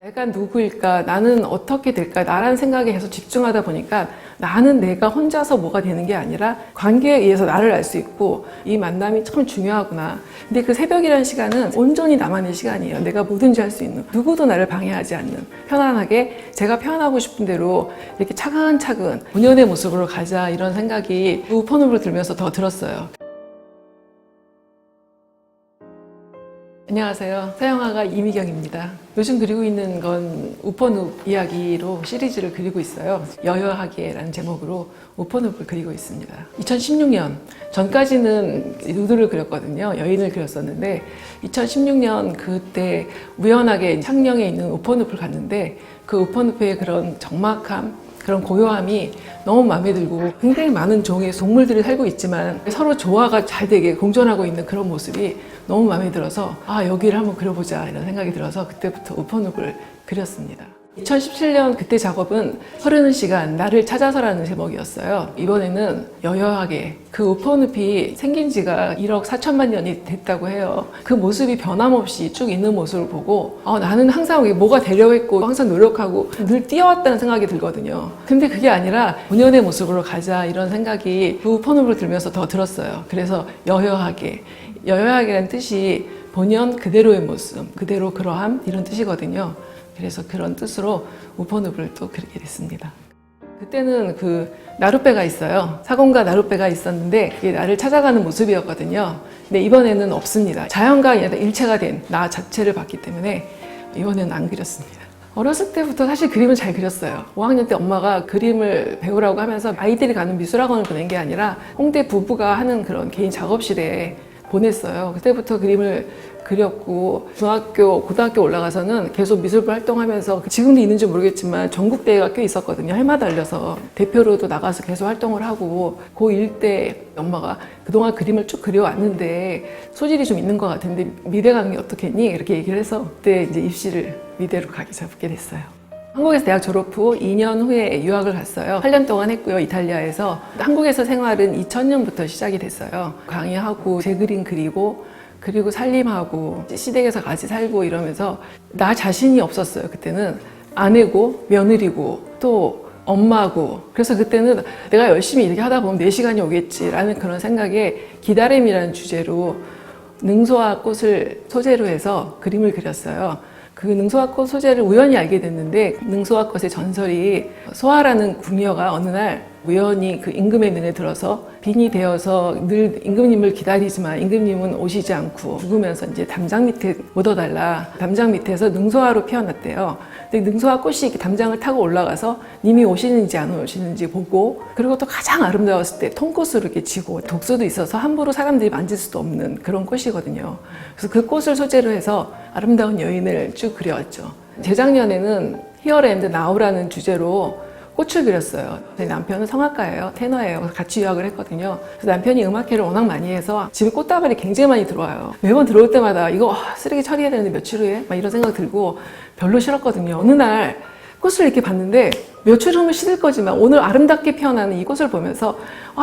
내가 누구일까? 나는 어떻게 될까? 나라는 생각에 계속 집중하다 보니까 나는 내가 혼자서 뭐가 되는 게 아니라 관계에 의해서 나를 알 수 있고 이 만남이 참 중요하구나. 근데 그 새벽이라는 시간은 온전히 나만의 시간이에요. 내가 뭐든지 할 수 있는, 누구도 나를 방해하지 않는, 편안하게 제가 표현하고 싶은 대로 이렇게 차근차근 본연의 모습으로 가자, 이런 생각이 우폰읍을 들면서 더 들었어요. 안녕하세요. 서영아가 이미경입니다. 요즘 그리고 있는 건 우폰읍 이야기로 시리즈를 그리고 있어요. 여여하게라는 제목으로 우폰읍을 그리고 있습니다. 2016년 전까지는 누드를 그렸거든요. 여인을 그렸었는데 2016년 그때 우연하게 창녕에 있는 우폰읍을 갔는데 그 우폰읍의 그런 적막함, 그런 고요함이 너무 마음에 들고 굉장히 많은 종의 동물들이 살고 있지만 서로 조화가 잘 되게 공존하고 있는 그런 모습이 너무 마음에 들어서 여기를 한번 그려보자 이런 생각이 들어서 그때부터 우폰읍을 그렸습니다. 2017년 그때 작업은 흐르는 시간 나를 찾아서라는 제목이었어요. 이번에는 여여하게, 그 우폰읍이 생긴 지가 1억 4천만 년이 됐다고 해요. 그 모습이 변함없이 쭉 있는 모습을 보고 나는 항상 뭐가 되려고 했고 항상 노력하고 늘 뛰어왔다는 생각이 들거든요. 근데 그게 아니라 본연의 모습으로 가자, 이런 생각이 그 우폰읍을 들면서 더 들었어요. 그래서 여여하게라는 뜻이 본연 그대로의 모습, 그대로 그러함, 이런 뜻이거든요. 그래서 그런 뜻으로 우폰읍을 또 그리게 됐습니다. 그때는 그 나룻배가 있어요. 사공과 나룻배가 있었는데 그게 나를 찾아가는 모습이었거든요. 근데 이번에는 없습니다. 자연과 일체가 된 나 자체를 봤기 때문에 이번에는 안 그렸습니다. 어렸을 때부터 사실 그림을 잘 그렸어요. 5학년 때 엄마가 그림을 배우라고 하면서 아이들이 가는 미술학원을 보낸 게 아니라 홍대 부부가 하는 그런 개인 작업실에 보냈어요. 그때부터 그림을 그렸고 중학교, 고등학교 올라가서는 계속 미술부 활동하면서 지금도 있는지 모르겠지만 전국대회가 꽤 있었거든요. 해마다 열려서 대표로도 나가서 계속 활동을 하고 고1 때 엄마가 그동안 그림을 쭉 그려왔는데 소질이 좀 있는 것 같은데 미대 가는 게 어떻겠니? 이렇게 얘기를 해서 그때 이제 입시를 미대로 가기 잡게 됐어요. 한국에서 대학 졸업 후 2년 후에 유학을 갔어요. 8년 동안 했고요. 이탈리아에서. 한국에서 생활은 2000년부터 시작이 됐어요. 강의하고 제 그림 그리고 살림하고 시댁에서 같이 살고 이러면서 나 자신이 없었어요. 그때는 아내고 며느리고 또 엄마고. 그래서 그때는 내가 열심히 이렇게 하다 보면 내 시간이 오겠지라는 그런 생각에 기다림이라는 주제로 능소화 꽃을 소재로 해서 그림을 그렸어요. 그 능소화꽃 소재를 우연히 알게 됐는데 능소화꽃의 전설이 소아라는 궁녀가 어느 날 우연히 그 임금의 눈에 들어서 빈이 되어서 늘 임금님을 기다리지만 임금님은 오시지 않고 죽으면서 이제 담장 밑에 묻어달라. 담장 밑에서 능소화로 피어났대요. 근데 능소화 꽃이 이렇게 담장을 타고 올라가서 님이 오시는지 안 오시는지 보고, 그리고 또 가장 아름다웠을 때 통꽃으로 이렇게 지고 독소도 있어서 함부로 사람들이 만질 수도 없는 그런 꽃이거든요. 그래서 그 꽃을 소재로 해서 아름다운 여인을 쭉 그려왔죠. 재작년에는 Here and Now라는 주제로 꽃을 그렸어요. 제 남편은 성악가예요. 테너예요. 같이 유학을 했거든요. 그래서 남편이 음악회를 워낙 많이 해서 집에 꽃다발이 굉장히 많이 들어와요. 매번 들어올 때마다 이거 쓰레기 처리해야 되는데 며칠 후에? 막 이런 생각 들고 별로 싫었거든요. 어느 날 꽃을 이렇게 봤는데 며칠 후면 시들 거지만 오늘 아름답게 피어나는 이 꽃을 보면서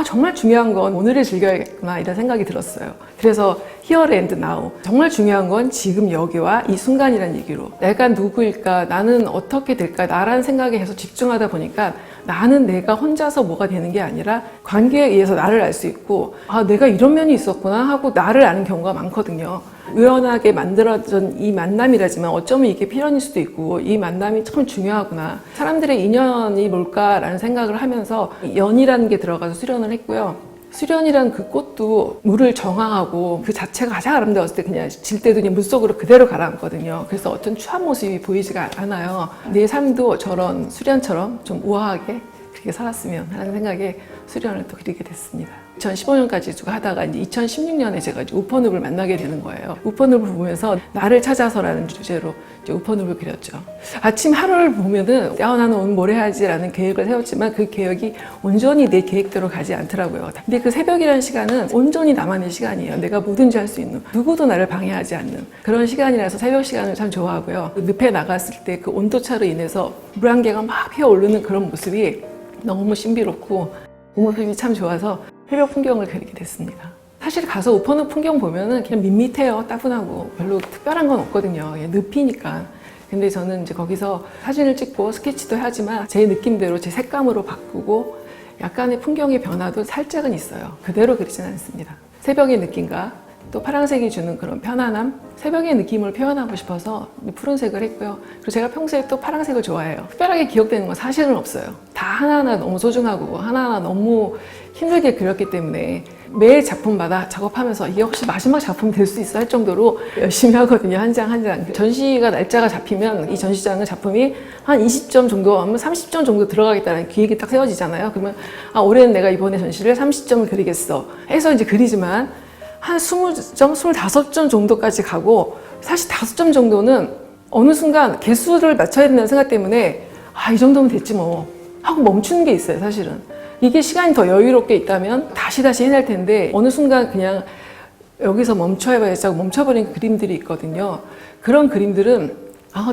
정말 중요한 건 오늘을 즐겨야겠구나, 이런 생각이 들었어요. 그래서 Here and Now, 정말 중요한 건 지금 여기와 이 순간이라는 얘기로 내가 누구일까? 나는 어떻게 될까? 나라는 생각에 계속 집중하다 보니까 나는 내가 혼자서 뭐가 되는 게 아니라 관계에 의해서 나를 알 수 있고 내가 이런 면이 있었구나 하고 나를 아는 경우가 많거든요. 우연하게 만들어진 이 만남이라지만 어쩌면 이게 필연일 수도 있고 이 만남이 참 중요하구나. 사람들의 인연이 뭘까라는 생각을 하면서 연이라는 게 들어가서 수련을 했고요. 수련이란 그 꽃도 물을 정화하고 그 자체가 가장 아름다웠을 때 그냥 질 때도 그냥 물속으로 그대로 가라앉거든요. 그래서 어떤 추한 모습이 보이지가 않아요. 내 삶도 저런 수련처럼 좀 우아하게 그렇게 살았으면 하는 생각에 수련을 또 그리게 됐습니다. 2015년까지 쭉 하다가 이제 2016년에 제가 우폰읍을 만나게 되는 거예요. 우폰읍을 보면서 나를 찾아서라는 주제로 이제 우폰읍을 그렸죠. 아침 하루를 보면은 나는 오늘 뭘 해야지라는 계획을 세웠지만 그 계획이 온전히 내 계획대로 가지 않더라고요. 근데 그 새벽이라는 시간은 온전히 나만의 시간이에요. 내가 뭐든지 할 수 있는, 누구도 나를 방해하지 않는 그런 시간이라서 새벽 시간을 참 좋아하고요. 늪에 나갔을 때 그 온도차로 인해서 물 한 개가 막 피어오르는 그런 모습이 너무 신비롭고 그 모습이 참 좋아서 새벽 풍경을 그리게 됐습니다. 사실 가서 우폰읍 풍경 보면은 그냥 밋밋해요. 따분하고 별로 특별한 건 없거든요. 늪이니까. 근데 저는 이제 거기서 사진을 찍고 스케치도 하지만 제 느낌대로 제 색감으로 바꾸고 약간의 풍경의 변화도 살짝은 있어요. 그대로 그리진 않습니다. 새벽의 느낌과 또 파란색이 주는 그런 편안함, 새벽의 느낌을 표현하고 싶어서 푸른색을 했고요. 그리고 제가 평소에 또 파란색을 좋아해요. 특별하게 기억되는 건 사실은 없어요. 다 하나하나 너무 소중하고 하나하나 너무 힘들게 그렸기 때문에 매 작품마다 작업하면서 이게 혹시 마지막 작품이 될 수 있어 할 정도로 열심히 하거든요. 한 장 한 장. 전시가 날짜가 잡히면 이 전시장은 작품이 한 20점 정도, 아니면 30점 정도 들어가겠다는 기획이 딱 세워지잖아요. 그러면 올해는 내가 이번에 전시를 30점을 그리겠어 해서 이제 그리지만 한 20점, 25점 정도까지 가고 사실 5점 정도는 어느 순간 개수를 맞춰야 된다는 생각 때문에 이 정도면 됐지 뭐 하고 멈추는 게 있어요. 사실은 이게 시간이 더 여유롭게 있다면 다시 해낼 텐데 어느 순간 그냥 여기서 멈춰야지 하고 멈춰버린 그림들이 있거든요. 그런 그림들은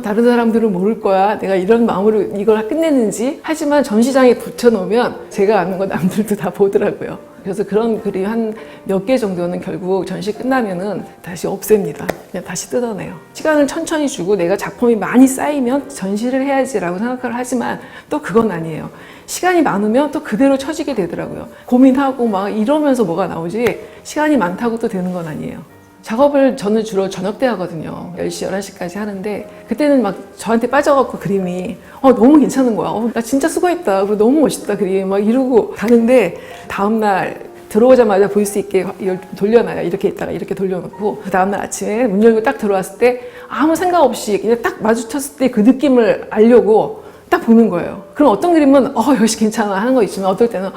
다른 사람들은 모를 거야. 내가 이런 마음으로 이걸 끝냈는지. 하지만 전시장에 붙여놓으면 제가 아는 거 남들도 다 보더라고요. 그래서 그런 그림 한 몇 개 정도는 결국 전시 끝나면은 다시 없앱니다. 그냥 다시 뜯어내요. 시간을 천천히 주고 내가 작품이 많이 쌓이면 전시를 해야지라고 생각을 하지만 또 그건 아니에요. 시간이 많으면 또 그대로 처지게 되더라고요. 고민하고 막 이러면서 뭐가 나오지 시간이 많다고 또 되는 건 아니에요. 작업을 저는 주로 저녁 때 하거든요. 10시, 11시까지 하는데 그때는 막 저한테 빠져갖고 그림이 너무 괜찮은 거야. 나 진짜 수고했다. 그리고 너무 멋있다 그림 막 이러고 가는데 다음날 들어오자마자 볼 수 있게 돌려놔요. 이렇게 있다가 이렇게 돌려놓고 그 다음날 아침에 문 열고 딱 들어왔을 때 아무 생각 없이 그냥 딱 마주쳤을 때 그 느낌을 알려고 딱 보는 거예요. 그럼 어떤 그림은 역시 괜찮아 하는 거 있지만 어떨 때는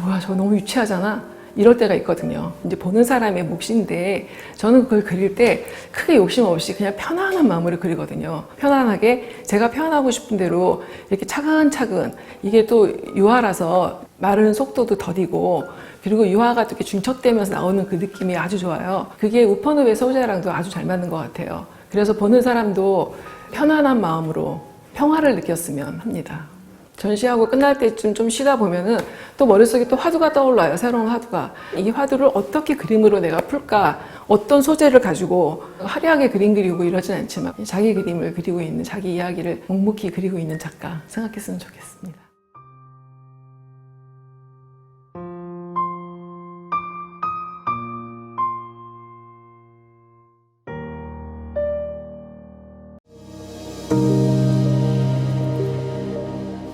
뭐야 저거 너무 유치하잖아 이럴 때가 있거든요. 이제 보는 사람의 몫인데 저는 그걸 그릴 때 크게 욕심 없이 그냥 편안한 마음으로 그리거든요. 편안하게 제가 표현하고 싶은 대로 이렇게 차근차근 이게 또 유화라서 마르는 속도도 더디고 그리고 유화가 이렇게 중첩되면서 나오는 그 느낌이 아주 좋아요. 그게 우퍼늪의 소재랑도 아주 잘 맞는 것 같아요. 그래서 보는 사람도 편안한 마음으로 평화를 느꼈으면 합니다. 전시하고 끝날 때쯤 좀 쉬다 보면은 또 머릿속에 또 화두가 떠올라요. 새로운 화두가. 이 화두를 어떻게 그림으로 내가 풀까? 어떤 소재를 가지고 화려하게 그림 그리고 이러진 않지만 자기 그림을 그리고 있는, 자기 이야기를 묵묵히 그리고 있는 작가 생각했으면 좋겠습니다.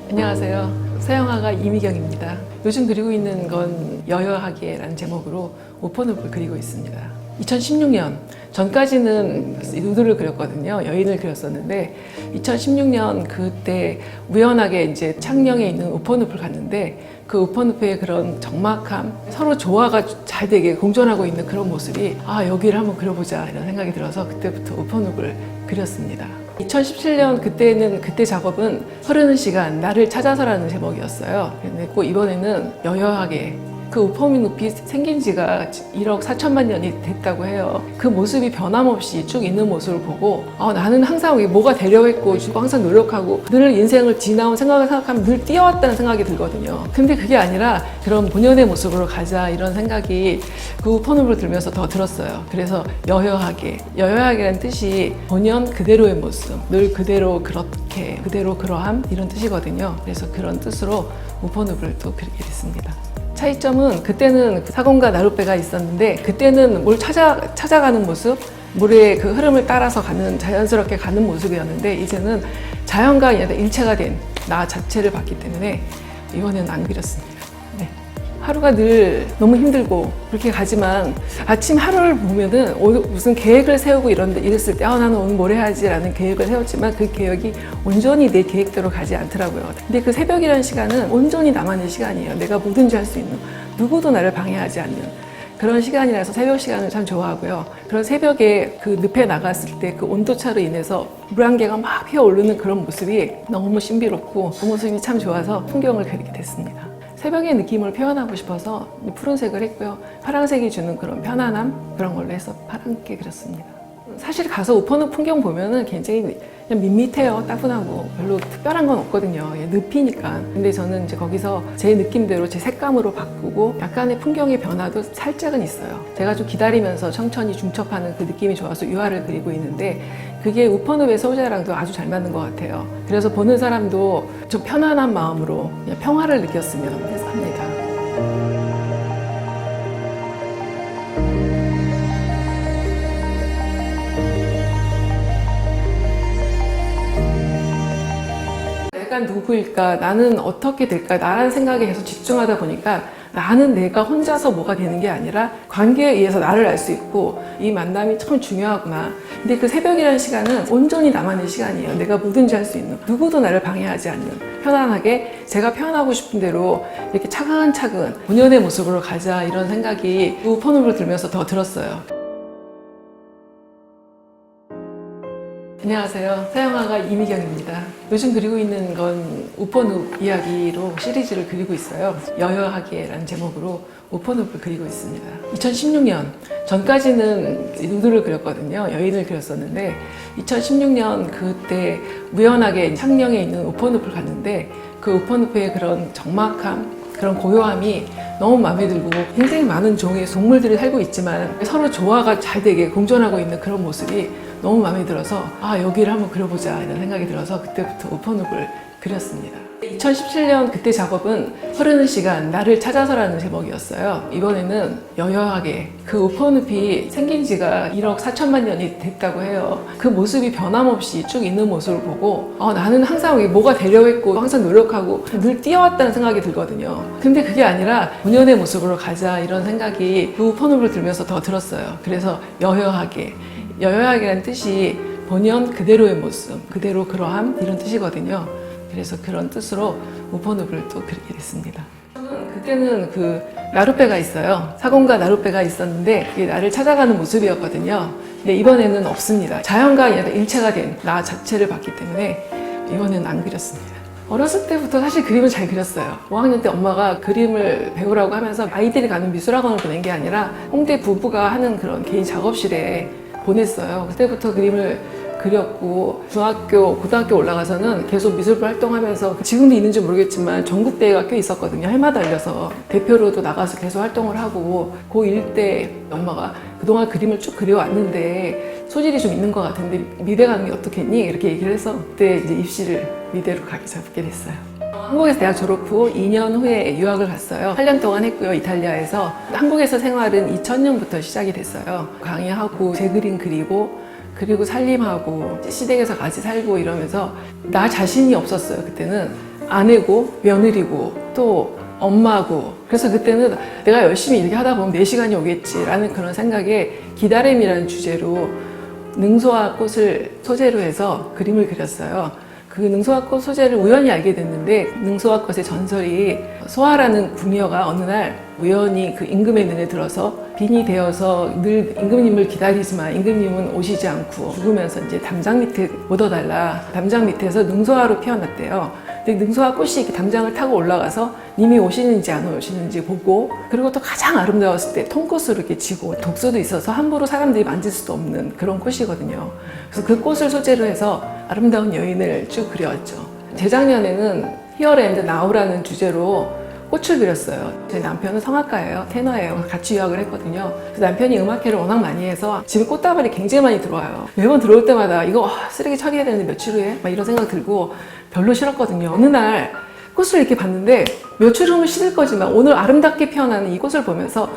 안녕하세요. 서양화가 이미경입니다. 요즘 그리고 있는 건 여여하게라는 제목으로 우퍼늪을 그리고 있습니다. 2016년 전까지는 누드를 그렸거든요. 여인을 그렸었는데 2016년 그때 우연하게 이제 창녕에 있는 우퍼늪을 갔는데 그 우퍼늪의 그런 적막함, 서로 조화가 잘 되게 공존하고 있는 그런 모습이 여기를 한번 그려보자 이런 생각이 들어서 그때부터 우퍼늪을 그렸습니다. 2017년 그때 작업은 흐르는 시간 나를 찾아서라는 제목이었어요. 근데 꼭 이번에는 여여하게 그 우퍼늪이 생긴 지가 1억 4천만 년이 됐다고 해요. 그 모습이 변함없이 쭉 있는 모습을 보고 나는 항상 뭐가 되려고 했고 항상 노력하고 늘 인생을 지나온 생각을 생각하면 늘 뛰어왔다는 생각이 들거든요. 근데 그게 아니라 그런 본연의 모습으로 가자 이런 생각이 그 우퍼늪을 들면서 더 들었어요. 그래서 여여하게라는 뜻이 본연 그대로의 모습, 늘 그대로 그렇게, 그대로 그러함 이런 뜻이거든요. 그래서 그런 뜻으로 우퍼늪을 또 그리게 됐습니다. 차이점은 그때는 사공과 나룻배가 있었는데 그때는 뭘 찾아가는 모습, 물의 그 흐름을 따라서 자연스럽게 가는 모습이었는데 이제는 자연과 일체가 된 나 자체를 봤기 때문에 이번에는 안 그렸습니다. 네. 하루가 늘 너무 힘들고 그렇게 가지만 아침 하루를 보면은 무슨 계획을 세우고 이랬을 때 나는 오늘 뭘 해야지라는 계획을 세웠지만 그 계획이 온전히 내 계획대로 가지 않더라고요. 근데 그 새벽이라는 시간은 온전히 나만의 시간이에요. 내가 뭐든지 할 수 있는, 누구도 나를 방해하지 않는 그런 시간이라서 새벽 시간을 참 좋아하고요. 그런 새벽에 그 늪에 나갔을 때 그 온도차로 인해서 물안개가 막 피어오르는 그런 모습이 너무 신비롭고 그 모습이 참 좋아서 풍경을 그리게 됐습니다. 새벽의 느낌을 표현하고 싶어서 푸른색을 했고요. 파란색이 주는 그런 편안함 그런 걸로 해서 파랗게 그렸습니다. 사실 가서 우퍼늪 풍경 보면은 굉장히 그냥 밋밋해요. 따분하고 별로 특별한 건 없거든요. 늪이니까. 근데 저는 이제 거기서 제 느낌대로 제 색감으로 바꾸고 약간의 풍경의 변화도 살짝은 있어요. 제가 좀 기다리면서 천천히 중첩하는 그 느낌이 좋아서 유화를 그리고 있는데 그게 우퍼늪의 소재랑도 아주 잘 맞는 것 같아요. 그래서 보는 사람도 좀 편안한 마음으로 그냥 평화를 느꼈으면 합니다. 내가 누구일까? 나는 어떻게 될까? 나라는 생각에 계속 집중하다 보니까 나는 내가 혼자서 뭐가 되는 게 아니라 관계에 의해서 나를 알 수 있고 이 만남이 참 중요하구나. 근데 그 새벽이라는 시간은 온전히 나만의 시간이에요. 내가 뭐든지 할 수 있는, 누구도 나를 방해하지 않는, 편안하게 제가 표현하고 싶은 대로 이렇게 차근차근 본연의 모습으로 가자, 이런 생각이 우퍼늪을 들면서 더 들었어요. 안녕하세요. 서양화가 이미경입니다. 요즘 그리고 있는 건 우퍼늪 이야기로 시리즈를 그리고 있어요. 여여하게라는 제목으로 우퍼늪을 그리고 있습니다. 2016년 전까지는 누드를 그렸거든요. 여인을 그렸었는데 2016년 그때 우연하게 창녕에 있는 우퍼늪을 갔는데 그 우퍼늪의 그런 적막함, 그런 고요함이 너무 마음에 들고 굉장히 많은 종의 동물들이 살고 있지만 서로 조화가 잘 되게 공존하고 있는 그런 모습이 너무 마음에 들어서 여기를 한번 그려보자 이런 생각이 들어서 그때부터 우퍼늪을 그렸습니다. 2017년 그때 작업은 흐르는 시간 나를 찾아서라는 제목이었어요. 이번에는 여여하게 그 우퍼늪이 생긴 지가 1억 4천만 년이 됐다고 해요. 그 모습이 변함없이 쭉 있는 모습을 보고 나는 항상 뭐가 되려고 했고 항상 노력하고 늘 뛰어왔다는 생각이 들거든요. 근데 그게 아니라 본연의 모습으로 가자, 이런 생각이 그 우퍼늪을 들면서 더 들었어요. 그래서 여여하게라는 뜻이 본연 그대로의 모습, 그대로 그러함, 이런 뜻이거든요. 그래서 그런 뜻으로 우퍼늪을 또 그리게 됐습니다. 그때는 그 나룻배가 있어요. 사공과 나룻배가 있었는데 그게 나를 찾아가는 모습이었거든요. 근데 이번에는 없습니다. 자연과 일체가 된 나 자체를 봤기 때문에 이번에는 안 그렸습니다. 어렸을 때부터 사실 그림을 잘 그렸어요. 5학년 때 엄마가 그림을 배우라고 하면서 아이들이 가는 미술학원을 보낸 게 아니라 홍대 부부가 하는 그런 개인 작업실에 보냈어요. 그때부터 그림을 그렸고 중학교, 고등학교 올라가서는 계속 미술부 활동하면서 지금도 있는지 모르겠지만 전국대회가 꽤 있었거든요. 해마다 열려서 대표로도 나가서 계속 활동을 하고 고1 때 엄마가 그동안 그림을 쭉 그려왔는데 소질이 좀 있는 것 같은데 미대 가는 게 어떻겠니? 이렇게 얘기를 해서 그때 이제 입시를 미대로 가게 잡게 됐어요. 한국에서 대학 졸업 후 2년 후에 유학을 갔어요. 8년 동안 했고요. 이탈리아에서. 한국에서 생활은 2000년부터 시작이 됐어요. 강의하고 제 그림 그리고 살림하고 시댁에서 같이 살고 이러면서 나 자신이 없었어요. 그때는 아내고 며느리고 또 엄마고. 그래서 그때는 내가 열심히 이렇게 하다 보면 내 시간이 오겠지라는 그런 생각에 기다림이라는 주제로 능소화 꽃을 소재로 해서 그림을 그렸어요. 그 능소화꽃 소재를 우연히 알게 됐는데 능소화꽃의 전설이 소아라는 궁녀가 어느 날 우연히 그 임금의 눈에 들어서 빈이 되어서 늘 임금님을 기다리지만 임금님은 오시지 않고 죽으면서 이제 담장 밑에 묻어달라. 담장 밑에서 능소화로 피어났대요. 근데 능소화 꽃이 이렇게 담장을 타고 올라가서 님이 오시는지 안 오시는지 보고 그리고 또 가장 아름다웠을 때 통꽃으로 이렇게 지고 독소도 있어서 함부로 사람들이 만질 수도 없는 그런 꽃이거든요. 그래서 그 꽃을 소재로 해서 아름다운 여인을 쭉 그려왔죠. 재작년에는 Here and Now라는 주제로 꽃을 그렸어요. 제 남편은 성악가예요. 테너예요. 같이 유학을 했거든요. 그래서 남편이 음악회를 워낙 많이 해서 집에 꽃다발이 굉장히 많이 들어와요. 매번 들어올 때마다 이거 쓰레기 처리해야 되는데 며칠 후에? 막 이런 생각 들고 별로 싫었거든요. 어느 날 꽃을 이렇게 봤는데 며칠 후면 시들 거지만 오늘 아름답게 피어나는 이 꽃을 보면서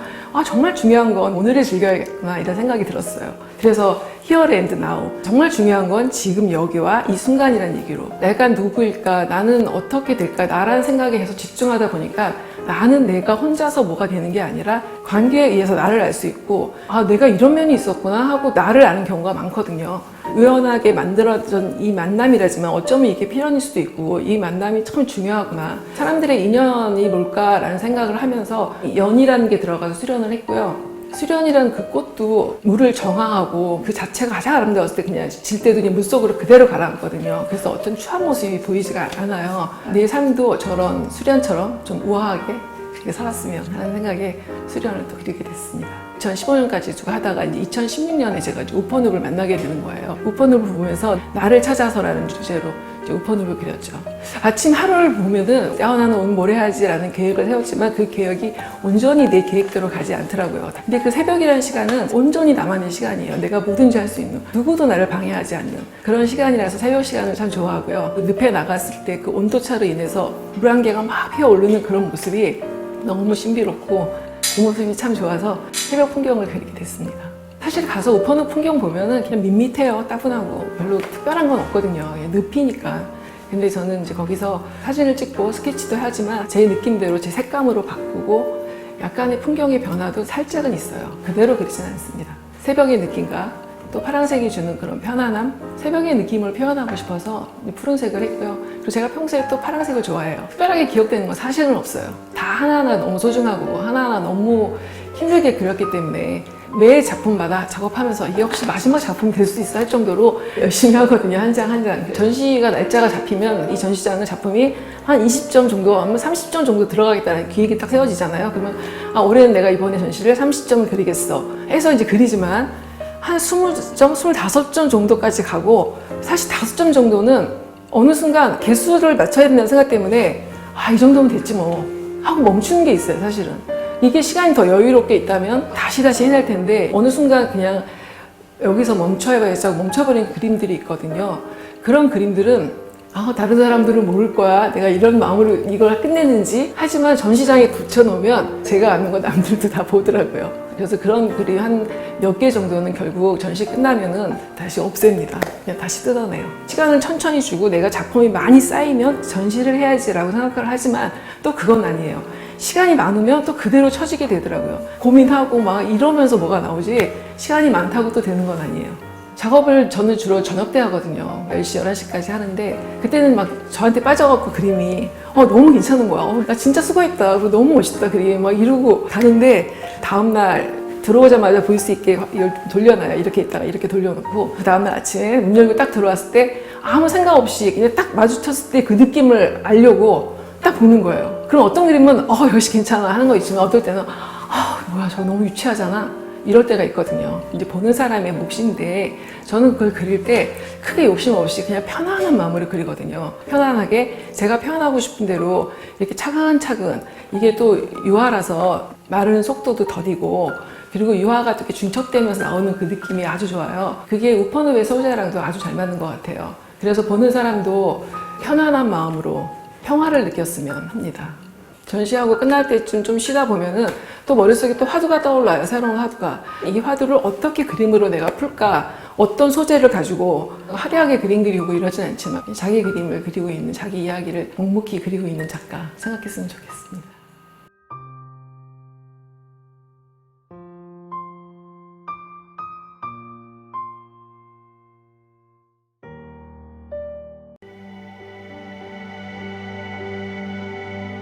정말 중요한 건 오늘을 즐겨야겠구나 이런 생각이 들었어요. 그래서 Here and Now, 정말 중요한 건 지금 여기와 이 순간이라는 얘기로 내가 누구일까, 나는 어떻게 될까, 나라는 생각에 계속 집중하다 보니까 나는 내가 혼자서 뭐가 되는 게 아니라 관계에 의해서 나를 알 수 있고 내가 이런 면이 있었구나 하고 나를 아는 경우가 많거든요. 우연하게 만들어진 이 만남이라지만 어쩌면 이게 필연일 수도 있고 이 만남이 참 중요하구나. 사람들의 인연이 뭘까라는 생각을 하면서 연이라는 게 들어가서 수련을 했고요. 수련이라는 그 꽃도 물을 정화하고 그 자체가 가장 아름다웠을 때 그냥 질 때도 그냥 물속으로 그대로 가라앉거든요. 그래서 어떤 추한 모습이 보이지가 않아요. 내 삶도 저런 수련처럼 좀 우아하게 그렇게 살았으면 하는 생각에 수련을 또 그리게 됐습니다. 2015년까지 쭉 하다가 이제 2016년에 제가 우퍼늪을 만나게 되는 거예요. 우퍼늪을 보면서 나를 찾아서라는 주제로 이제 우퍼늪을 그렸죠. 아침 하루를 보면은 나는 오늘 뭘 해야지라는 계획을 세웠지만 그 계획이 온전히 내 계획대로 가지 않더라고요. 근데 그 새벽이라는 시간은 온전히 나만의 시간이에요. 내가 뭐든지 할 수 있는, 누구도 나를 방해하지 않는 그런 시간이라서 새벽 시간을 참 좋아하고요. 그 늪에 나갔을 때 그 온도차로 인해서 물 한 개가 막 피어오르는 그런 모습이 너무 신비롭고 그 모습이 참 좋아서 새벽 풍경을 그리게 됐습니다. 사실 가서 우퍼늪 풍경 보면은 그냥 밋밋해요. 따분하고 별로 특별한 건 없거든요. 늪이니까. 근데 저는 이제 거기서 사진을 찍고 스케치도 하지만 제 느낌대로 제 색감으로 바꾸고 약간의 풍경의 변화도 살짝은 있어요. 그대로 그리진 않습니다. 새벽의 느낌과 또 파란색이 주는 그런 편안함, 새벽의 느낌을 표현하고 싶어서 푸른색을 했고요. 그리고 제가 평소에 또 파란색을 좋아해요. 특별하게 기억되는 건 사실은 없어요. 다 하나하나 너무 소중하고 하나하나 너무 힘들게 그렸기 때문에 매 작품마다 작업하면서 이게 혹시 마지막 작품이 될 수 있어 할 정도로 열심히 하거든요. 한 장 한 장. 전시가 날짜가 잡히면 이 전시장은 작품이 한 20점 정도, 아니면 30점 정도 들어가겠다는 기획이 딱 세워지잖아요. 그러면 올해는 내가 이번에 전시를 30점을 그리겠어 해서 이제 그리지만 한 20점, 25점 정도까지 가고 사실 5점 정도는 어느 순간 개수를 맞춰야 된다는 생각 때문에 이 정도면 됐지 뭐 하고 멈추는 게 있어요. 사실은 이게 시간이 더 여유롭게 있다면 다시 해낼 텐데 어느 순간 그냥 여기서 멈춰야겠다고 멈춰버린 그림들이 있거든요. 그런 그림들은 다른 사람들은 모를 거야. 내가 이런 마음으로 이걸 끝냈는지. 하지만 전시장에 붙여놓으면 제가 아는 건 남들도 다 보더라고요. 그래서 그런 그림 한 몇 개 정도는 결국 전시 끝나면은 다시 없앱니다. 그냥 다시 뜯어내요. 시간을 천천히 주고 내가 작품이 많이 쌓이면 전시를 해야지라고 생각을 하지만 또 그건 아니에요. 시간이 많으면 또 그대로 처지게 되더라고요. 고민하고 막 이러면서 뭐가 나오지 시간이 많다고 또 되는 건 아니에요. 작업을 저는 주로 저녁 때 하거든요. 10시, 11시까지 하는데 그때는 막 저한테 빠져갖고 그림이 너무 괜찮은 거야. 나 진짜 수고했다. 너무 멋있다 그림 막 이러고 가는데 다음날 들어오자마자 볼 수 있게 돌려놔요. 이렇게 있다가 이렇게 돌려놓고 그 다음날 아침에 문 열고 딱 들어왔을 때 아무 생각 없이 그냥 딱 마주쳤을 때 그 느낌을 알려고 딱 보는 거예요. 그럼 어떤 그림은 역시 괜찮아 하는 거 있지만 어떨 때는 뭐야 저거 너무 유치하잖아 이럴 때가 있거든요. 이제 보는 사람의 몫인데 저는 그걸 그릴 때 크게 욕심 없이 그냥 편안한 마음으로 그리거든요. 편안하게 제가 표현하고 싶은 대로 이렇게 차근차근 이게 또 유화라서 마르는 속도도 더디고 그리고 유화가 이렇게 중첩되면서 나오는 그 느낌이 아주 좋아요. 그게 우퍼늪의 소재랑도 아주 잘 맞는 것 같아요. 그래서 보는 사람도 편안한 마음으로 평화를 느꼈으면 합니다. 전시하고 끝날 때쯤 좀 쉬다 보면은 또 머릿속에 또 화두가 떠올라요. 새로운 화두가. 이 화두를 어떻게 그림으로 내가 풀까? 어떤 소재를 가지고 화려하게 그림 그리고 이러진 않지만 자기 그림을 그리고 있는, 자기 이야기를 묵묵히 그리고 있는 작가 생각했으면 좋겠습니다.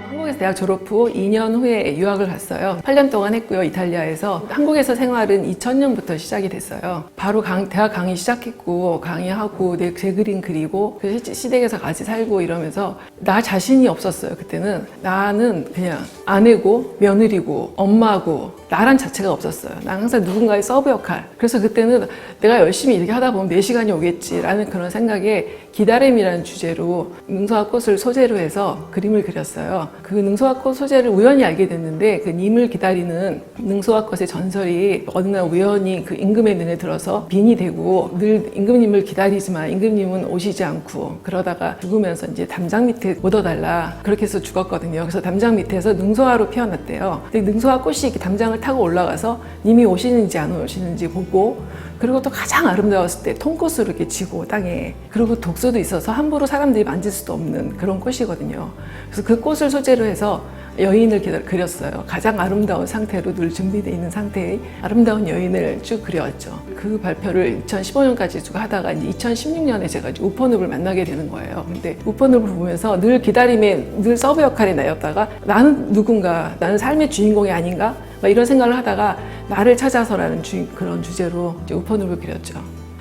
한국에서 대학 졸업 후 2년 후에 유학을 갔어요. 8년 동안 했고요. 이탈리아에서. 한국에서 생활은 2000년부터 시작이 됐어요. 바로 대학 강의 시작했고 강의하고 제 그림 그리고 시댁에서 같이 살고 이러면서 나 자신이 없었어요. 그때는 나는 그냥 아내고 며느리고 엄마고 나란 자체가 없었어요. 난 항상 누군가의 서브 역할. 그래서 그때는 내가 열심히 이렇게 하다 보면 내 시간이 오겠지라는 그런 생각에 기다림이라는 주제로 능소와 꽃을 소재로 해서 그림을 그렸어요. 그 능소와 꽃 소재를 우연히 알게 됐는데 그 님을 기다리는 능소와 꽃의 전설이 어느 날 우연히 그 임금의 눈에 들어서 빈이 되고 늘 임금님을 기다리지만 임금님은 오시지 않고 그러다가 죽으면서 이제 담장 밑에 묻어달라 그렇게 해서 죽었거든요. 그래서 담장 밑에서 능소화로 피어났대요. 근데 능소화 꽃이 이렇게 담장을 타고 올라가서 님이 오시는지 안 오시는지 보고 그리고 또 가장 아름다웠을 때 통꽃으로 이렇게 지고 땅에 그리고 독소도 있어서 함부로 사람들이 만질 수도 없는 그런 꽃이거든요. 그래서 그 꽃을 소재로 해서 여인을 그렸어요. 가장 아름다운 상태로 늘 준비되어 있는 상태의 아름다운 여인을 쭉 그려왔죠. 그 발표를 2015년까지 쭉 하다가 이제 2016년에 제가 우퍼늪을 만나게 되는 거예요. 근데 우퍼늪을 보면서 늘 기다림에 늘 서브 역할이 나였다가 나는 누군가, 나는 삶의 주인공이 아닌가? 막 이런 생각을 하다가 나를 찾아서라는 그런 주제로 이제 우퍼늪을 그렸죠.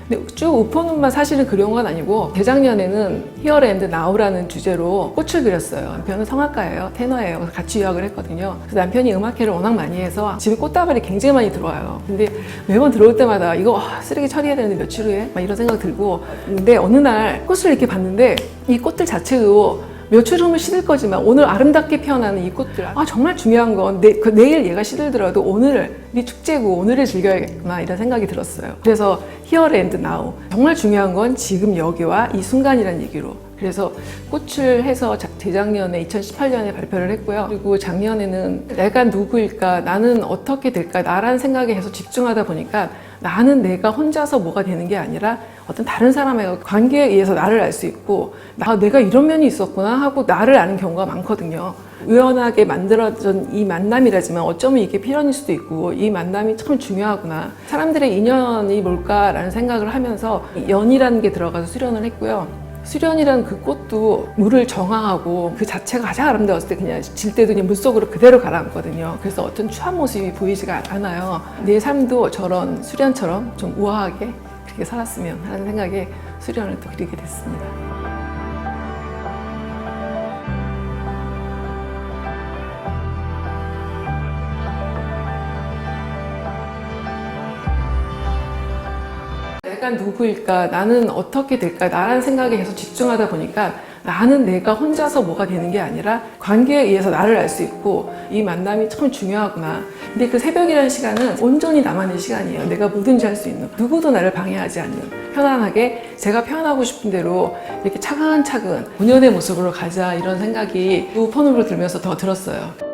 근데 쭉 우포늪만 사실은 그려온 건 아니고 재작년에는 Here and Now라는 주제로 꽃을 그렸어요. 남편은 성악가예요. 테너예요. 그래서 같이 유학을 했거든요. 그래서 남편이 음악회를 워낙 많이 해서 집에 꽃다발이 굉장히 많이 들어와요. 근데 매번 들어올 때마다 이거 쓰레기 처리해야 되는데 며칠 후에 막 이런 생각 들고, 근데 어느 날 꽃을 이렇게 봤는데 이 꽃들 자체도 며칠 후면 시들 거지만 오늘 아름답게 피어나는 이 꽃들, 정말 중요한 건 내일 얘가 시들더라도 오늘이 축제고 오늘을 즐겨야겠구나 이런 생각이 들었어요. 그래서 Here and Now, 정말 중요한 건 지금 여기와 이 순간이라는 얘기로, 그래서 꽃을 해서 재작년에 2018년에 발표를 했고요. 그리고 작년에는 내가 누구일까, 나는 어떻게 될까, 나라는 생각에 계속 집중하다 보니까 나는 내가 혼자서 뭐가 되는 게 아니라 어떤 다른 사람의 관계에 의해서 나를 알 수 있고, 내가 이런 면이 있었구나 하고 나를 아는 경우가 많거든요. 우연하게 만들어진 이 만남이라지만 어쩌면 이게 필연일 수도 있고, 이 만남이 참 중요하구나, 사람들의 인연이 뭘까라는 생각을 하면서 연이라는 게 들어가서 수련을 했고요. 수련이라는 그 꽃도 물을 정화하고 그 자체가 가장 아름다웠을 때 그냥 질 때도 그냥 물속으로 그대로 가라앉거든요. 그래서 어떤 추한 모습이 보이지가 않아요. 내 삶도 저런 수련처럼 좀 우아하게 그렇게 살았으면 하는 생각에 수련을 또 그리게 됐습니다. 내가 누구일까, 나는 어떻게 될까, 나라는 생각에 계속 집중하다 보니까 나는 내가 혼자서 뭐가 되는 게 아니라 관계에 의해서 나를 알 수 있고, 이 만남이 참 중요하구나. 근데 그 새벽이라는 시간은 온전히 나만의 시간이에요. 내가 뭐든지 할 수 있는, 누구도 나를 방해하지 않는, 편안하게 제가 표현하고 싶은 대로 이렇게 차근차근 본연의 모습으로 가자, 이런 생각이 우포늪으로 들면서 더 들었어요.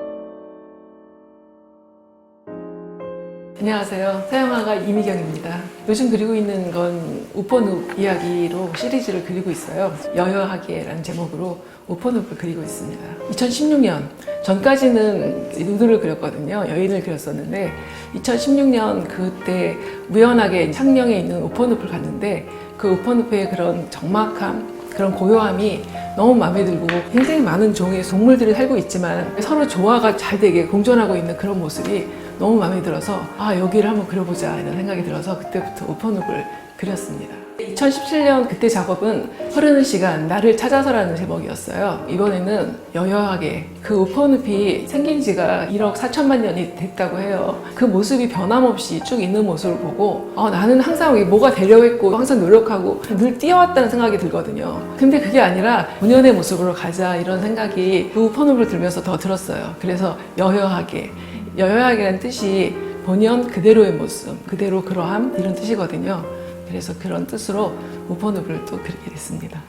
안녕하세요. 서양화가 이미경입니다. 요즘 그리고 있는 건 우포늪 이야기로 시리즈를 그리고 있어요. 여여하게라는 제목으로 우포늪을 그리고 있습니다. 2016년 전까지는 누드를 그렸거든요. 여인을 그렸었는데 2016년 그때 우연하게 창녕에 있는 우포늪을 갔는데 그 우포늪의 그런 적막함, 그런 고요함이 너무 마음에 들고, 굉장히 많은 종의 동물들이 살고 있지만 서로 조화가 잘 되게 공존하고 있는 그런 모습이 너무 마음에 들어서 여기를 한번 그려보자 이런 생각이 들어서 그때부터 우포늪을 그렸습니다. 2017년 그때 작업은 흐르는 시간, 나를 찾아서라는 제목이었어요. 이번에는 여여하게, 그 우포늪이 생긴 지가 1억 4천만 년이 됐다고 해요. 그 모습이 변함없이 쭉 있는 모습을 보고 나는 항상 뭐가 되려고 했고 항상 노력하고 늘 뛰어왔다는 생각이 들거든요. 근데 그게 아니라 본연의 모습으로 가자, 이런 생각이 그 우포늪을 들면서 더 들었어요. 그래서 여여하게라는 뜻이 본연 그대로의 모습, 그대로 그러함, 이런 뜻이거든요. 그래서 그런 뜻으로 우포늪을 또 그리게 됐습니다.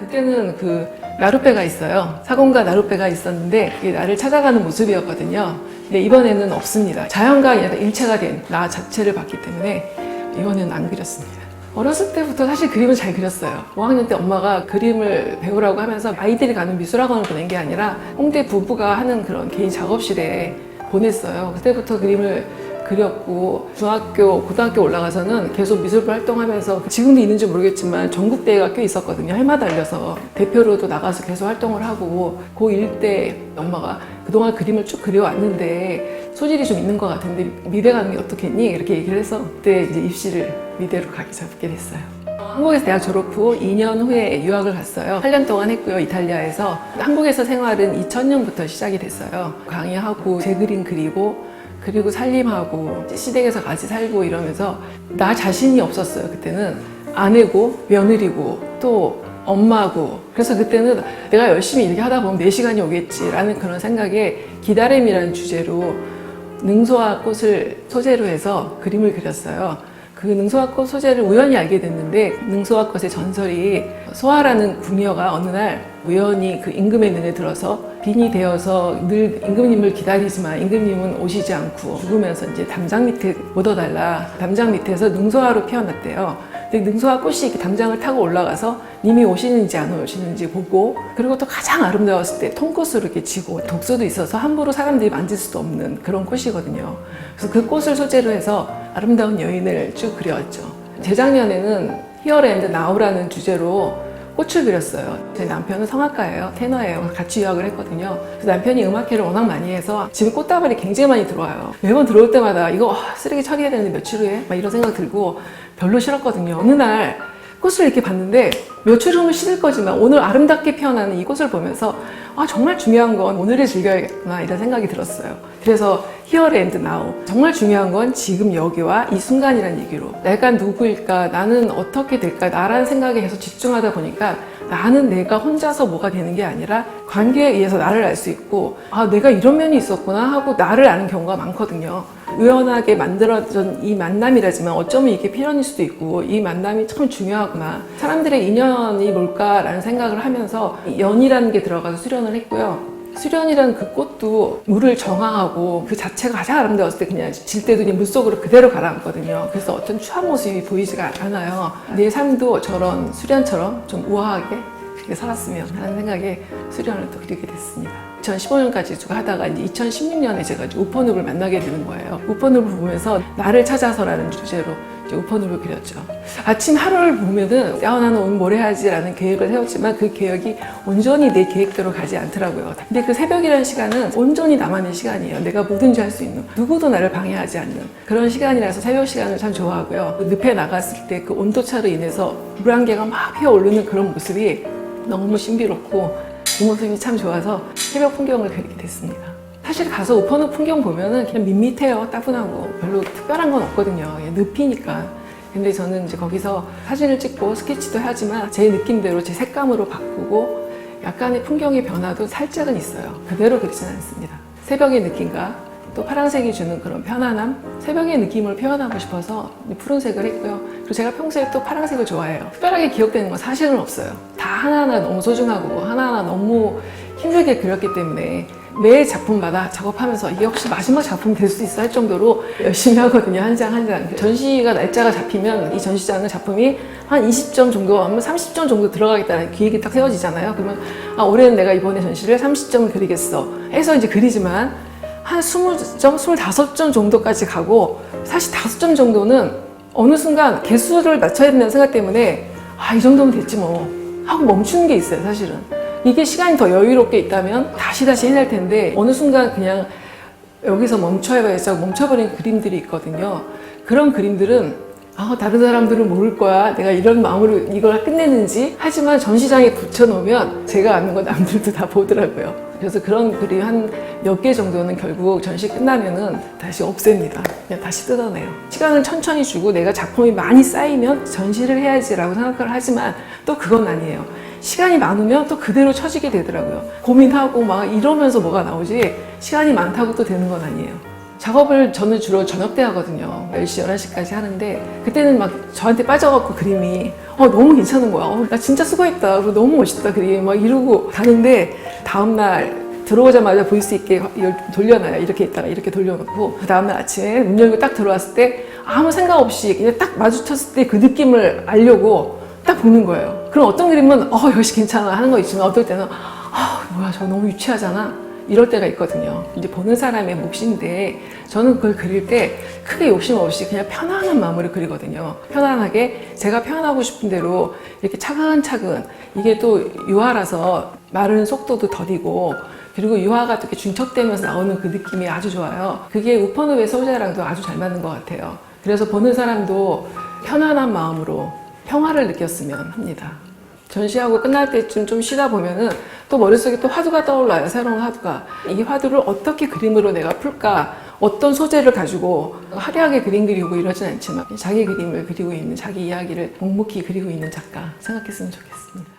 그때는 그 나룻배가 있어요. 사공과 나룻배가 있었는데 그게 나를 찾아가는 모습이었거든요. 근데 이번에는 없습니다. 자연과 일체가 된 나 자체를 봤기 때문에 이번에는 안 그렸습니다. 어렸을 때부터 사실 그림을 잘 그렸어요. 5학년 때 엄마가 그림을 배우라고 하면서 아이들이 가는 미술학원을 보낸 게 아니라 홍대 부부가 하는 그런 개인 작업실에 보냈어요. 그때부터 그림을 그렸고, 중학교, 고등학교 올라가서는 계속 미술부 활동하면서, 지금도 있는지 모르겠지만 전국대회가 꽤 있었거든요. 해마다 열려서 대표로도 나가서 계속 활동을 하고, 고1 때 엄마가 그동안 그림을 쭉 그려왔는데 소질이 좀 있는 것 같은데 미대 가는 게 어떻겠니? 이렇게 얘기를 해서 그때 이제 입시를 미대로 가기 잡게 됐어요. 한국에서 대학 졸업 후 2년 후에 유학을 갔어요. 8년 동안 했고요, 이탈리아에서. 한국에서 생활은 2000년부터 시작이 됐어요. 강의하고 제 그림 그리고 살림하고 시댁에서 같이 살고 이러면서 나 자신이 없었어요. 그때는 아내고 며느리고 또 엄마고, 그래서 그때는 내가 열심히 이렇게 하다 보면 내 시간이 오겠지라는 그런 생각에 기다림이라는 주제로 능소화 꽃을 소재로 해서 그림을 그렸어요. 그 능소화꽃 소재를 우연히 알게 됐는데, 능소화꽃의 전설이 소아라는 궁녀가 어느 날 우연히 그 임금의 눈에 들어서 빈이 되어서 늘 임금님을 기다리지만 임금님은 오시지 않고 죽으면서 이제 담장 밑에 묻어달라, 담장 밑에서 능소화로 피어났대요. 근데 능소화 꽃이 이렇게 담장을 타고 올라가서 님이 오시는지 안 오시는지 보고, 그리고 또 가장 아름다웠을 때 통꽃으로 이렇게 지고, 독소도 있어서 함부로 사람들이 만질 수도 없는 그런 꽃이거든요. 그래서 그 꽃을 소재로 해서 아름다운 여인을 쭉 그려왔죠. 재작년에는 Here and Now라는 주제로 꽃을 그렸어요. 제 남편은 성악가예요. 테너예요. 같이 유학을 했거든요. 그래서 남편이 음악회를 워낙 많이 해서 집에 꽃다발이 굉장히 많이 들어와요. 매번 들어올 때마다 이거 쓰레기 처리해야 되는데 며칠 후에? 막 이런 생각 들고 별로 싫었거든요. 어느 날 꽃을 이렇게 봤는데 며칠 후면 시들 거지만 오늘 아름답게 피어나는 이 꽃을 보면서 아, 정말 중요한 건 오늘을 즐겨야겠구나 이런 생각이 들었어요. 그래서 Here and Now, 정말 중요한 건 지금 여기와 이 순간이라는 얘기로 내가 누구일까, 나는 어떻게 될까, 나라는 생각에 계속 집중하다 보니까 나는 내가 혼자서 뭐가 되는 게 아니라 관계에 의해서 나를 알 수 있고 아, 내가 이런 면이 있었구나 하고 나를 아는 경우가 많거든요. 우연하게 만들어진 이 만남이라지만 어쩌면 이게 필연일 수도 있고 이 만남이 참 중요하구나. 사람들의 인연이 뭘까라는 생각을 하면서 연이라는 게 들어가서 수련을 했고요. 수련이라는 그 꽃도 물을 정화하고 그 자체가 가장 아름다웠을 때 그냥 질 때도 그냥 물속으로 그대로 가라앉거든요. 그래서 어떤 추한 모습이 보이지가 않아요. 내 삶도 저런 수련처럼 좀 우아하게 그렇게 살았으면 하는 생각에 수련을 또 그리게 됐습니다. 2015년까지 쭉 하다가 이제 2016년에 제가 우퍼늪을 만나게 되는 거예요. 우퍼늪을 보면서 나를 찾아서라는 주제로 이제 우퍼늪을 그렸죠. 아침 하루를 보면은 나는 오늘 뭘 해야지라는 계획을 세웠지만 그 계획이 온전히 내 계획대로 가지 않더라고요. 근데 그 새벽이라는 시간은 온전히 나만의 시간이에요. 내가 뭐든지 할 수 있는, 누구도 나를 방해하지 않는 그런 시간이라서 새벽 시간을 참 좋아하고요. 늪에 나갔을 때 그 온도차로 인해서 물 한 개가 막 피어오르는 그런 모습이 너무 신비롭고 그 모습이 참 좋아서 새벽 풍경을 그리게 됐습니다. 사실 가서 우퍼늪 풍경 보면은 그냥 밋밋해요. 따분하고 별로 특별한 건 없거든요. 늪이니까. 근데 저는 이제 거기서 사진을 찍고 스케치도 하지만 제 느낌대로 제 색감으로 바꾸고 약간의 풍경의 변화도 살짝은 있어요. 그대로 그리진 않습니다. 새벽의 느낌과 또 파란색이 주는 그런 편안함, 새벽의 느낌을 표현하고 싶어서 푸른색을 했고요. 그리고 제가 평소에 또 파란색을 좋아해요. 특별하게 기억되는 건 사실은 없어요. 다 하나하나 너무 소중하고 하나하나 너무 힘들게 그렸기 때문에 매 작품마다 작업하면서 이게 혹시 마지막 작품이 될 수 있어 할 정도로 열심히 하거든요. 한 장 한 장. 전시가 날짜가 잡히면 이 전시장은 작품이 한 20점 정도, 아니면 30점 정도 들어가겠다는 기획이 딱 세워지잖아요. 그러면 아, 올해는 내가 이번에 전시를 30점을 그리겠어 해서 이제 그리지만 한 20점, 25점 정도까지 가고 사실 5점 정도는 어느 순간 개수를 맞춰야 된다는 생각 때문에 아, 이 정도면 됐지 뭐 하고 멈추는 게 있어요. 사실은 이게 시간이 더 여유롭게 있다면 다시 해낼 텐데 어느 순간 그냥 여기서 멈춰야겠다고 멈춰버린 그림들이 있거든요. 그런 그림들은 아, 다른 사람들은 모를 거야. 내가 이런 마음으로 이걸 끝내는지. 하지만 전시장에 붙여놓으면 제가 아는 건 남들도 다 보더라고요. 그래서 그런 그림 한 몇 개 정도는 결국 전시 끝나면은 다시 없앱니다. 그냥 다시 뜯어내요. 시간을 천천히 주고 내가 작품이 많이 쌓이면 전시를 해야지라고 생각을 하지만 또 그건 아니에요. 시간이 많으면 또 그대로 처지게 되더라고요. 고민하고 막 이러면서 뭐가 나오지 시간이 많다고 또 되는 건 아니에요. 작업을 저는 주로 저녁 때 하거든요. 10시, 11시까지 하는데 그때는 막 저한테 빠져갖고 그림이 너무 괜찮은 거야. 나 진짜 수고했다. 그리고 너무 멋있다. 그림 막 이러고 가는데 다음날 들어오자마자 볼 수 있게 돌려놔요. 이렇게 있다가 이렇게 돌려놓고 그 다음날 아침에 문 열고 딱 들어왔을 때 아무 생각 없이 그냥 딱 마주쳤을 때 그 느낌을 알려고 딱 보는 거예요. 그럼 어떤 그림은 역시 괜찮아 하는 거 있지만 어떨 때는 뭐야 저거 너무 유치하잖아 이럴 때가 있거든요. 이제 보는 사람의 몫인데 저는 그걸 그릴 때 크게 욕심 없이 그냥 편안한 마음으로 그리거든요. 편안하게 제가 표현하고 싶은 대로 이렇게 차근차근 이게 또 유화라서 마르는 속도도 더디고 그리고 유화가 이렇게 중첩되면서 나오는 그 느낌이 아주 좋아요. 그게 우퍼늪의 소재랑도 아주 잘 맞는 것 같아요. 그래서 보는 사람도 편안한 마음으로 평화를 느꼈으면 합니다. 전시하고 끝날 때쯤 좀 쉬다 보면은 또 머릿속에 또 화두가 떠올라요. 새로운 화두가. 이 화두를 어떻게 그림으로 내가 풀까? 어떤 소재를 가지고 화려하게 그림 그리고 이러진 않지만 자기 그림을 그리고 있는, 자기 이야기를 묵묵히 그리고 있는 작가 생각했으면 좋겠습니다.